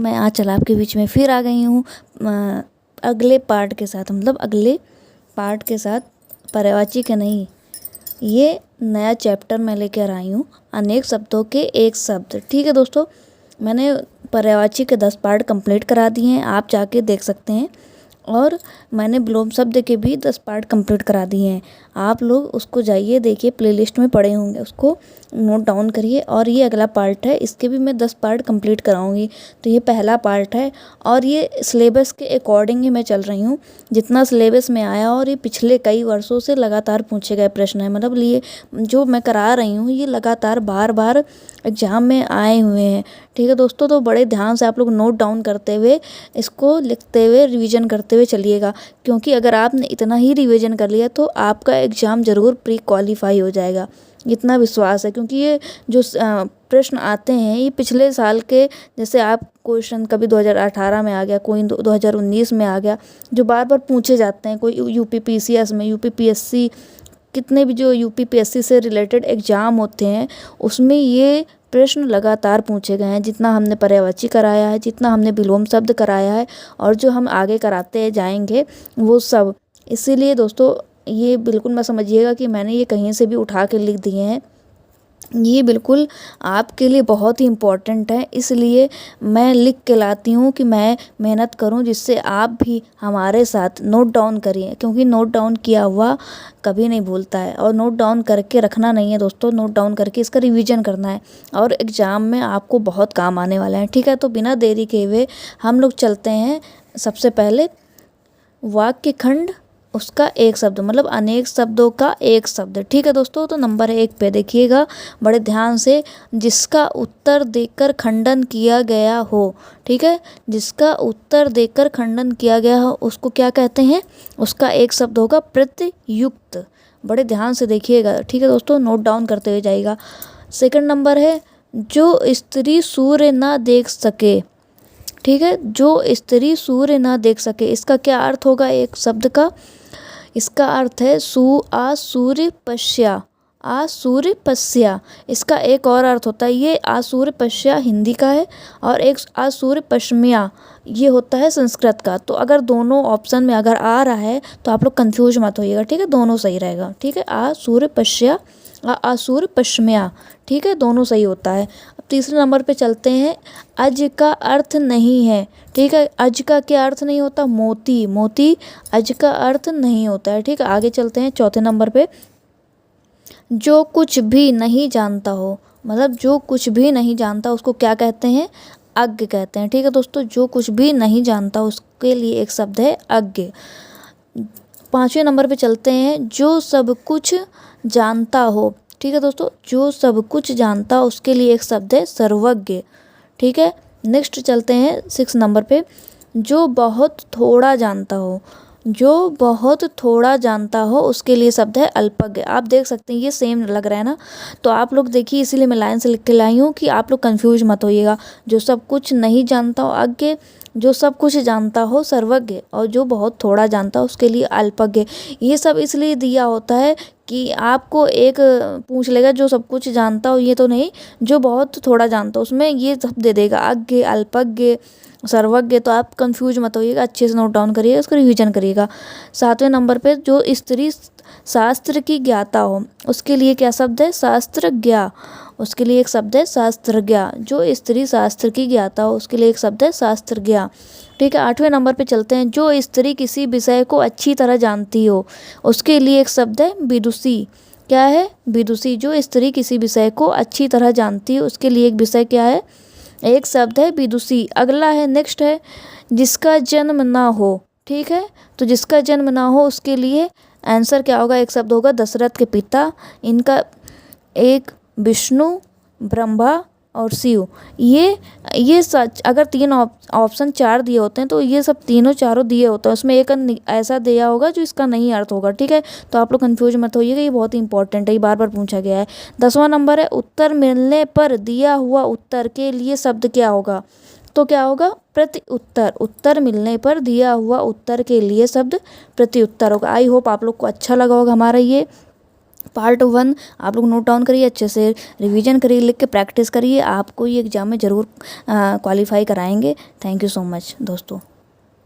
मैं आँचल आपके बीच में फिर आ गई हूँ अगले पार्ट के साथ, मतलब अगले पार्ट के साथ। पर्यायवाची के नहीं, ये नया चैप्टर मैं लेकर आई हूँ, अनेक शब्दों के एक शब्द। ठीक है दोस्तों, मैंने पर्यायवाची के 10 पार्ट कंप्लीट करा दिए हैं, आप जाके देख सकते हैं। और मैंने विलोम शब्द के भी 10 पार्ट कंप्लीट करा दिए हैं, आप लोग उसको जाइए देखिए, प्लेलिस्ट में पड़े होंगे, उसको नोट डाउन करिए। और ये अगला पार्ट है, इसके भी मैं 10 पार्ट कंप्लीट कराऊंगी। तो ये पहला पार्ट है और ये सिलेबस के अकॉर्डिंग ही मैं चल रही हूँ, जितना सिलेबस में आया। और ये पिछले कई वर्षों से लगातार पूछे गए प्रश्न है, मतलब ये जो मैं करा रही हूँ ये लगातार बार बार एग्जाम में आए हुए हैं। ठीक है दोस्तों, तो बड़े ध्यान से आप लोग नोट डाउन करते हुए, इसको लिखते हुए, रिवीजन करते हुए चलिएगा, क्योंकि अगर आपने इतना ही रिवीजन कर लिया तो आपका एग्ज़ाम ज़रूर प्री क्वालिफाई हो जाएगा, इतना विश्वास है। क्योंकि ये जो प्रश्न आते हैं ये पिछले साल के, जैसे आप क्वेश्चन कभी 2018 में आ गया, कोई 2019 में आ गया, जो बार बार पूछे जाते हैं। कोई यूपीपीसीएस में, यूपीपीएससी, कितने भी जो यूपीपीएससी से रिलेटेड एग्ज़ाम होते हैं उसमें ये प्रश्न लगातार पूछे गए हैं। जितना हमने पर्यायवाची कराया है, जितना हमने विलोम शब्द कराया है, और जो हम आगे कराते जाएंगे वो सब। इसीलिए दोस्तों ये बिल्कुल मत समझिएगा कि मैंने ये कहीं से भी उठा के लिख दिए हैं, ये बिल्कुल आपके लिए बहुत ही इम्पोर्टेंट है। इसलिए मैं लिख के लाती हूँ कि मैं मेहनत करूँ, जिससे आप भी हमारे साथ नोट डाउन करिए, क्योंकि नोट डाउन किया हुआ कभी नहीं भूलता है। और नोट डाउन करके रखना नहीं है दोस्तों, नोट डाउन करके इसका रिवीजन करना है, और एग्ज़ाम में आपको बहुत काम आने वाला है। ठीक है, तो बिना देरी के हुए हम लोग चलते हैं। सबसे पहले वाक्य खंड, उसका एक शब्द, मतलब अनेक शब्दों का एक शब्द। ठीक है दोस्तों, तो नंबर 1 पे देखिएगा बड़े ध्यान से, जिसका उत्तर देकर खंडन किया गया हो। ठीक है, जिसका उत्तर देकर खंडन किया गया हो उसको क्या कहते हैं, उसका एक शब्द होगा प्रत्युक्त। बड़े ध्यान से देखिएगा। ठीक है दोस्तों, नोट डाउन करते हुए जाइएगा। सेकंड नंबर है, जो स्त्री सूर्य ना देख सके। ठीक है, जो स्त्री सूर्य ना देख सके, इसका क्या अर्थ होगा एक शब्द का, इसका अर्थ है आसूर्य पश्या, आसूर्य पश्या। इसका एक और अर्थ होता है, ये आसूर्य पश्या हिंदी का है, और एक आसूर्य पश्म्या ये होता है संस्कृत का। तो अगर दोनों ऑप्शन में अगर आ रहा है तो आप लोग कंफ्यूज मत होइएगा। ठीक है, दोनों सही रहेगा। ठीक है, आसूर्य पश्या, आसूर्य पश्म्या। ठीक है, दोनों सही होता है। अब तीसरे नंबर पे चलते हैं, अज का अर्थ नहीं है। ठीक है, अज का क्या अर्थ नहीं होता, मोती, मोती अज का अर्थ नहीं होता है। ठीक है, आगे चलते हैं चौथे नंबर पे, जो कुछ भी नहीं जानता हो, मतलब जो कुछ भी नहीं जानता उसको क्या कहते हैं, अज्ञ कहते हैं। ठीक है दोस्तों, जो कुछ भी नहीं जानता उसके लिए एक शब्द है अज्ञ। पाँचवें नंबर पे चलते हैं, जो सब कुछ जानता हो। ठीक है दोस्तों, जो सब कुछ जानता हो उसके लिए एक शब्द है सर्वज्ञ। ठीक है, नेक्स्ट चलते हैं 6 नंबर पे, जो बहुत थोड़ा जानता हो, जो बहुत थोड़ा जानता हो उसके लिए शब्द है अल्पज्ञ। आप देख सकते हैं ये सेम लग रहा है ना, तो आप लोग देखिए, इसीलिए मैं लाइन से लिख के लाई हूँ कि आप लोग कंफ्यूज मत होइएगा। जो सब कुछ नहीं जानता हो अज्ञ, जो सब कुछ जानता हो सर्वज्ञ, और जो बहुत थोड़ा जानता हो उसके लिए अल्पज्ञ। ये सब इसलिए दिया होता है कि आपको एक पूछ लेगा जो सब कुछ जानता हो, ये तो नहीं, जो बहुत थोड़ा जानता हो उसमें ये सब दे देगा, अज्ञ, अल्पज्ञ, सर्वज्ञ। तो आप कंफ्यूज मत होइएगा, अच्छे से नोट डाउन करिएगा, उसको रिवीजन करिएगा। 7वें नंबर पे, जो स्त्री शास्त्र की ज्ञाता हो उसके लिए क्या शब्द है, शास्त्रज्ञा। उसके लिए एक शब्द है शास्त्रज्ञा। जो स्त्री शास्त्र की ज्ञाता हो उसके लिए एक शब्द है शास्त्रज्ञा। ठीक है, 8वें नंबर पे चलते हैं, जो स्त्री किसी विषय को अच्छी तरह जानती हो उसके लिए एक शब्द है विदुषी। क्या है, विदुषी। जो स्त्री किसी विषय को अच्छी तरह जानती है उसके लिए एक विषय क्या है, एक शब्द है विदुषी। अगला है, नेक्स्ट है, जिसका जन्म ना हो। ठीक है, तो जिसका जन्म ना हो उसके लिए आंसर क्या होगा, एक शब्द होगा दशरथ के पिता। इनका एक विष्णु, ब्रह्मा और शिव। ये सच, अगर 3 ऑप्शन 4 दिए होते हैं तो ये सब तीनों चारों दिए होते हैं, उसमें एक ऐसा दिया होगा जो इसका नहीं अर्थ होगा। ठीक है, तो आप लोग कंफ्यूज मत होइएगा, ये बहुत ही इंपॉर्टेंट है, ये बार बार पूछा गया है। 10वां नंबर है, उत्तर मिलने पर दिया हुआ उत्तर के लिए शब्द क्या होगा, तो क्या होगा, प्रति उत्तर। उत्तर मिलने पर दिया हुआ उत्तर के लिए शब्द प्रति उत्तर होगा। आई होप आप लोग को अच्छा लगा होगा हमारा ये पार्ट 1 आप लोग नोट डाउन करिए, अच्छे से रिवीजन करिए, लिख के प्रैक्टिस करिए, आपको ये एग्ज़ाम में ज़रूर क्वालिफाई कराएंगे। थैंक यू सो मच दोस्तों।